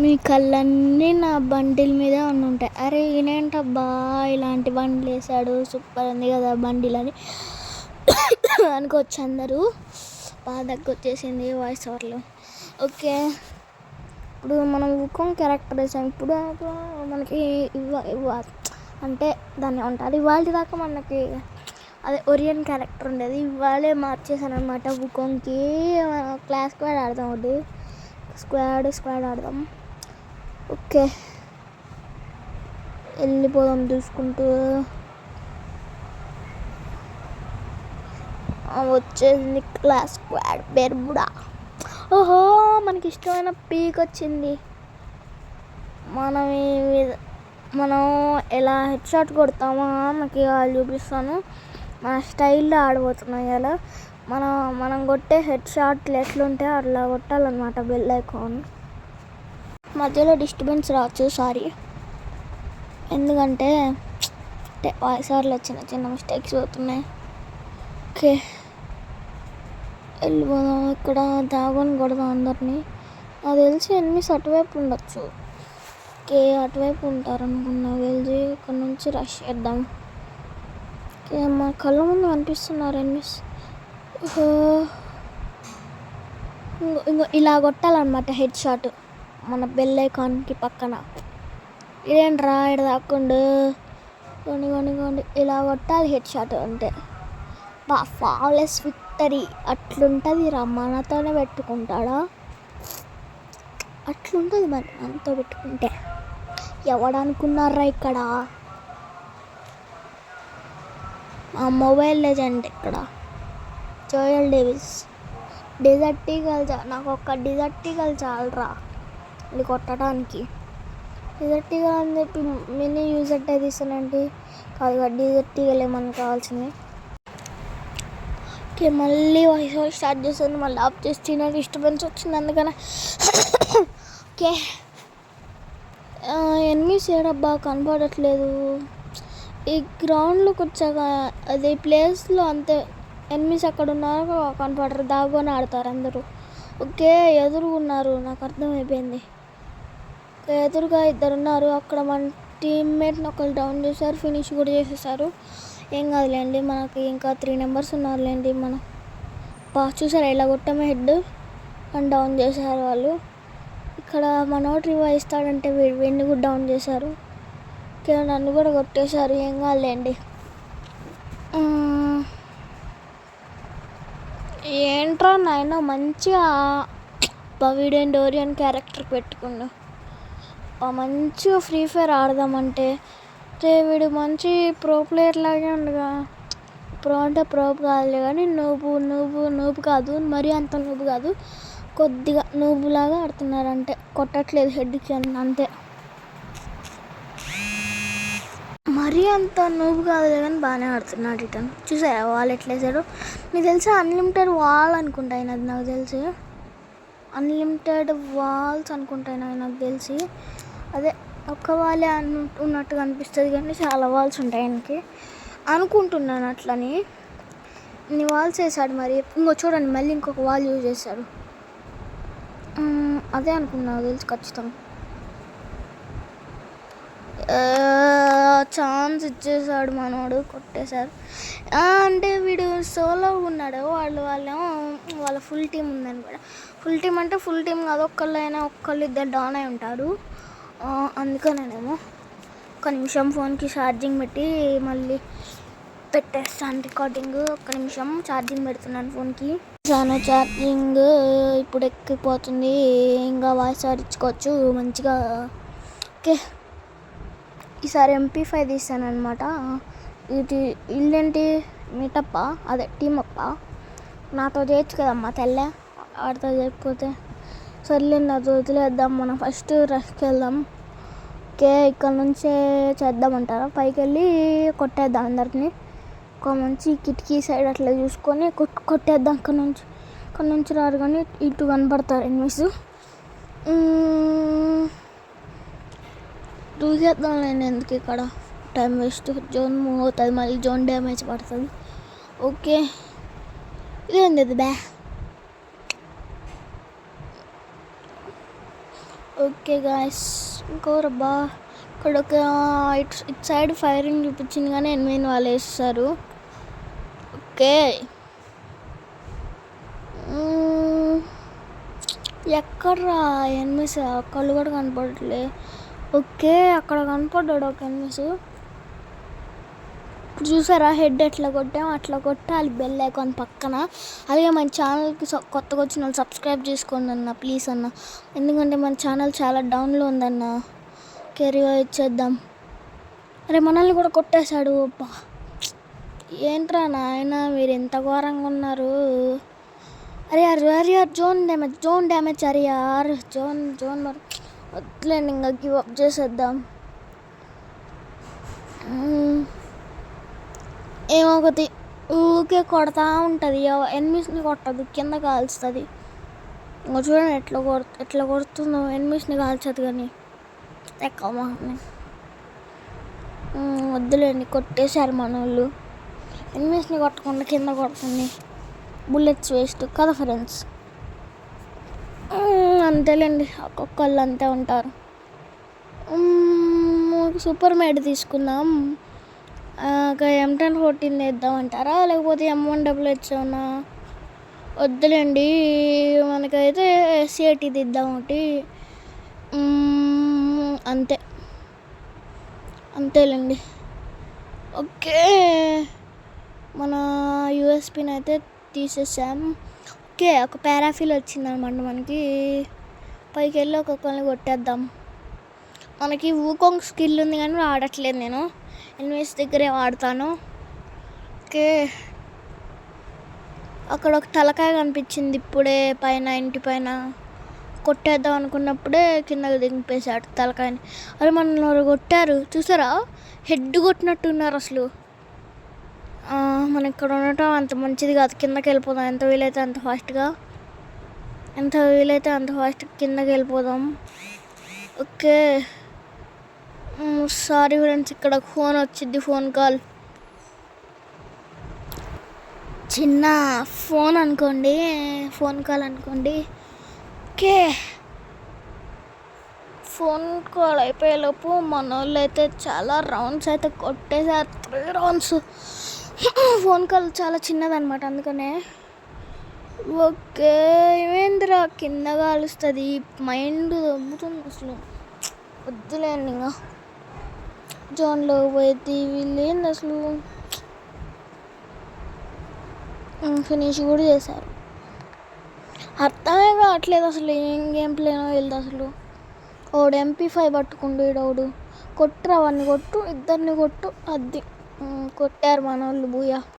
మీ కళ్ళన్నీ నా బండిల్ మీదే ఉంటాయి. అరే ఈయనేంటబ్బా ఇలాంటి బండిలు వేసాడు, సూపర్ ఉంది కదా బండిలు అని అనుకోవచ్చు అందరూ. బాగా దగ్గొచ్చేసింది వాయిస్ ఓవర్లో. ఓకే, ఇప్పుడు మనం వుకాంగ్ క్యారెక్టర్ వేసాం. ఇప్పుడు మనకి అంటే దాన్ని ఉంటుంది. ఇవాళ దాకా మనకి అదే ఒరియన్ క్యారెక్టర్ ఉండేది, ఇవాళే మార్చేసాను అనమాట. వుకాంగ్కి క్లాస్ స్క్వాడ్ ఆడదాం, ఒకటి స్క్వాడ్ ఆడదాం. ఓకే, వెళ్ళిపోదాం చూసుకుంటూ. వచ్చేసింది క్లాస్ స్క్వాడ్ బెర్ముడా. ఓహో, మనకి ఇష్టమైన పీక్ వచ్చింది. మనం ఎలా హెడ్ షాట్ కొడతామో నాకు వాళ్ళు చూపిస్తాను. మన స్టైల్లో ఆడబోతున్నాం ఇలా. మనం కొట్టే హెడ్ షాట్లు ఎట్లుంటే అట్లా కొట్టాలన్నమాట. బెల్ ఐకాన్ మధ్యలో డిస్టర్బెన్స్ రావచ్చు, సారీ. ఎందుకంటే వాయిస్ ఓవర్లో చిన్న మిస్టేక్స్ అవుతున్నాయి. ఓకే, వెళ్ళిపోదాం. ఇక్కడ దాగుని కొడదాం అందరినీ. నాకు తెలిసి ఎనిమిస్ అటువైపు ఉండొచ్చు. ఓకే, అటువైపు ఉంటారనుకున్నా. వెళ్ళి ఇక్కడ నుంచి రష్ చేద్దాం. ఓకే, మా కళ్ళ ముందు కనిపిస్తున్నారు ఎనిమిస్. ఇంకో ఇలా కొట్టాలన్నమాట హెడ్ షాట్ మన బెల్ ఐకాన్కి పక్కన. ఇదేంట్రా ఇక్కడ దాక్కుండు, కొనిగొండి ఇలా కొట్టాలి హెడ్ షాట్ అంటే. ఫ్లాలెస్ విక్టరీ అట్లుంటుంది రా. మనతోనే పెట్టుకుంటాడా, అట్లుంటుంది మరి మనతో పెట్టుకుంటే. ఎవడనుకున్నారా ఇక్కడ మా మొబైల్ లెజెండ్ ఇక్కడ జోయల్ డేవిస్. డిజర్ట్ ఈగల్ నాకు ఒక్క డిజర్ట్ ఈగల్ చాలరా ఇది కొట్టడానికి. డిజర్ట్ ఈగల్ అని చెప్పి మినీ యూజర్ తీసానండి కాదు, డిజర్ట్ ఈగల్ ఏమన్నా కావాల్సింది. ఓకే, మళ్ళీ వాయిస్ ఓవర్ స్టార్ట్ చేస్తుంది, మళ్ళీ ఆఫ్ చేసి నాకు డిస్టర్బెన్స్ వచ్చింది అందుకనే. ఓకే, ఎనిమిస్ ఏడబ్బా కనపడట్లేదు. ఈ గ్రౌండ్లోకి వచ్చాక అదే ప్లేస్లో అంతే ఎనిమిస్ ఎక్కడ ఉన్నారో కనపడరు, దాగుని ఆడతారు అందరూ. ఓకే, ఎదురుగున్నారు, నాకు అర్థమైపోయింది. ఎదురుగా ఇద్దరు ఉన్నారు. అక్కడ మన టీమ్మేట్ని ఒకరు డౌన్ చేశారు, ఫినిష్ కూడా చేసేసారు. ఏం కాదులేండి, మనకి ఇంకా 3 నెంబర్స్ ఉన్నారులేండి. మనం చూసారా ఎలా కొట్టామో హెడ్ అని డౌన్ చేశారు వాళ్ళు. ఇక్కడ మనోడు రివైవ్ ఇస్తాడంటే వీడిని కూడా డౌన్ చేశారు. ఓకే, నన్ను కూడా కొట్టేశారు. ఏం కాదులేండి. ఏంట్రా నాయన మంచిగా వీడియో డోరియన్ క్యారెక్టర్ పెట్టుకున్నా. మంచిగా ఫ్రీ ఫైర్ ఆడదామంటే వీడు మంచి ప్రో ప్లేయర్ లాగే ఉండగా. ప్రో అంటే ప్రో కాదులే కానీ నూబు కాదు, మరీ అంత నూబు కాదు, కొద్దిగా నూబులాగా ఆడుతున్నారంటే. కొట్టట్లేదు హెడ్కి అంతే, మరీ అంత నూబు కాదులే కానీ బాగానే ఆడుతున్నాడు. రిటర్న్ చూసారా వాల్ ఎట్లా వేసాడు. మీకు తెలిసి అన్లిమిటెడ్ వాల్ అనుకుంటాయి అది, నాకు తెలిసి అన్లిమిటెడ్ వాల్స్ అనుకుంటాయి నాకు తెలిసి. అదే ఒక్క వాలే ఉన్నట్టుగా అనిపిస్తుంది కానీ చాలా వాల్స్ ఉంటాయి ఆయనకి అనుకుంటున్నాను. అట్లని ఇన్ని వాల్స్ వేసాడు. మరి ఇంకో చూడండి, మళ్ళీ ఇంకొక వాల్ యూజ్ చేశాడు. అదే అనుకున్నాను తెలుసు ఖచ్చితంగా. ఛాన్స్ ఇచ్చేసాడు మనోడు, కొట్టేశారు. అంటే వీడు సోలో ఉన్నాడు, వాళ్ళ ఫుల్ టీం ఉందని కూడా. ఫుల్ టీం అంటే ఫుల్ టీం కాదు, ఒక్కళ్ళు ఇద్దరు డౌన్ అయి ఉంటారు. అందుకనేమో. ఒక నిమిషం ఫోన్కి ఛార్జింగ్ పెట్టి మళ్ళీ పెట్టేస్తాను రికార్డింగ్. ఒక్క నిమిషం ఛార్జింగ్ పెడుతున్నాను ఫోన్కి. ఛార్జింగ్ ఇప్పుడు ఎక్కిపోతుంది, ఇంకా వాయిస్ ఓవర్ ఇచ్చుకోవచ్చు మంచిగా. ఓకే, ఈసారి MP5 తీసాను అనమాట. ఇది ఇల్లేంటి మీటప్ప, అదే టీమప్ప. నాతో చేయొచ్చు కదమ్మా తెల్ల, ఆడితో చేయకపోతే సర్లేండి, అది వదిలేద్దాం. మనం ఫస్ట్ రష్కి వెళ్దాం. ఓకే, ఇక్కడ నుంచే చేద్దామంటారా, పైకి వెళ్ళి కొట్టేద్దాం అందరినీ. ఒక మంచి కిటికీ సైడ్ అట్లా చూసుకొని కొట్టేద్దాం. ఇక్కడ నుంచి రారు కానీ ఇటు కనపడతారు ఎనిమిస్. దూకేద్దాం లేండి, ఎందుకు ఇక్కడ టైం వేస్ట్. జోన్ మూవ్ అవుతుంది, మళ్ళీ జోన్ డ్యామేజ్ పడుతుంది. ఓకే, ఇదేంది ఇది ఓకే గాయస్, ఇంకో రబ్బా ఇక్కడ ఒక ఇటు సైడ్ ఫైరింగ్ చూపించింది కానీ ఎనిమిది వాళ్ళు వేస్తారు. ఓకే, ఎక్కడ్రా ఎనిమిస్ కళ్ళు కూడా కనపడట్లే. ఓకే, అక్కడ కనపడ్డాడు ఒక ఎనిమిస్. ఇప్పుడు చూసారా హెడ్ ఎట్లా కొట్టాం, అట్లా కొట్టాలి బెల్ ఐకాన్ పక్కన. అలాగే మన ఛానల్కి కొత్తగా వచ్చిన వాళ్ళు సబ్స్క్రైబ్ చేసుకోండి అన్న, ప్లీజ్ అన్న. ఎందుకంటే మన ఛానల్ చాలా డౌన్లో ఉందన్న. కెరీగా ఇచ్చేద్దాం. అరే మనల్ని కూడా కొట్టేశాడు. అబ్బా ఏంట్రా నాయన మీరు ఎంత ఘోరంగా ఉన్నారు. అరే యార్ జోన్ డ్యామేజ్ అరే యార్ జోన్ మరి వద్దులేండి, ఇంకా గివ్ అప్ చేసేద్దాం. ఏమో ఒకటి ఊరికే కొడతా ఉంటుంది, ఎనిమిస్ని కొట్టదు, కింద కాల్స్తుంది. ఇంకా చూడండి ఎట్లా కొడుతుందో. ఎనిమిస్ని కాల్చదు కానీ ఎక్కువ వద్దులేండి, కొట్టేశారు మన వాళ్ళు. ఎనిమిస్ని కొట్టకుండా కింద కొడుతుంది, బుల్లెట్స్ వేస్ట్ కదా ఫ్రెండ్స్. అంతేలేండి, ఒక్కొక్కళ్ళు అంతే ఉంటారు. సూపర్ మేడ్ తీసుకుందాం. M1014 వేద్దామంటారా, లేకపోతే M1XX అవునా? వద్దులేండి, మనకైతే SCAT ఇద్దాం ఒకటి. అంతేలేండి. ఓకే, మన USPని అయితే తీసేసాం. ఓకే, ఒక పారాఫిల్ వచ్చిందనమాట మనకి. పైకి వెళ్ళి ఒక్కొక్కరిని కొట్టేద్దాం. మనకి వూకాంగ్ స్కిల్ ఉంది కానీ ఆడట్లేదు, నేను ఎనిమిస్ దగ్గరే వాడతాను. ఓకే, అక్కడ ఒక తలకాయ కనిపించింది ఇప్పుడే పైన, ఇంటి పైన. కొట్టేద్దాం అనుకున్నప్పుడే కిందకి దింపేశాడు తలకాయని. అరే మన కొట్టారు చూసారా, హెడ్ కొట్టినట్టున్నారు అసలు. మనం ఇక్కడ ఉండటం అంత మంచిది కాదు, కిందకి వెళ్ళిపోదాం. ఎంత వీలైతే అంత ఫాస్ట్గా కిందకి వెళ్ళిపోదాం. ఓకే, సారీ ఫ్రెండ్స్, ఇక్కడ ఫోన్ వచ్చింది, ఫోన్ కాల్, చిన్న ఫోన్ కాల్ అనుకోండి. ఓకే, ఫోన్ కాల్ అయిపోయేలోపు మన వాళ్ళు అయితే చాలా రౌండ్స్ అయితే కొట్టేసారు, 3 రౌండ్స్. ఫోన్ కాల్ చాలా చిన్నదనమాట, అందుకనే. ఓకే, ఏమేంద్రా కింద కాలుస్తుంది, మైండ్ దొబ్బుతుంది అసలు. వద్దులేండి, ఇంకా జోన్లో పోయి వీళ్ళేంది అసలు. ఫినిష్ కూడా చేశారు. అర్థమే కావట్లేదు అసలు, ఏం గేమ్ ప్లేనో వెళ్దు అసలు. ఓడు MP5 పట్టుకుండు, ఈడోడు కొట్టురా, వాడిని కొట్టు, ఇద్దరిని కొట్టు. అది కొట్టారు మన వాళ్ళు, బూయా.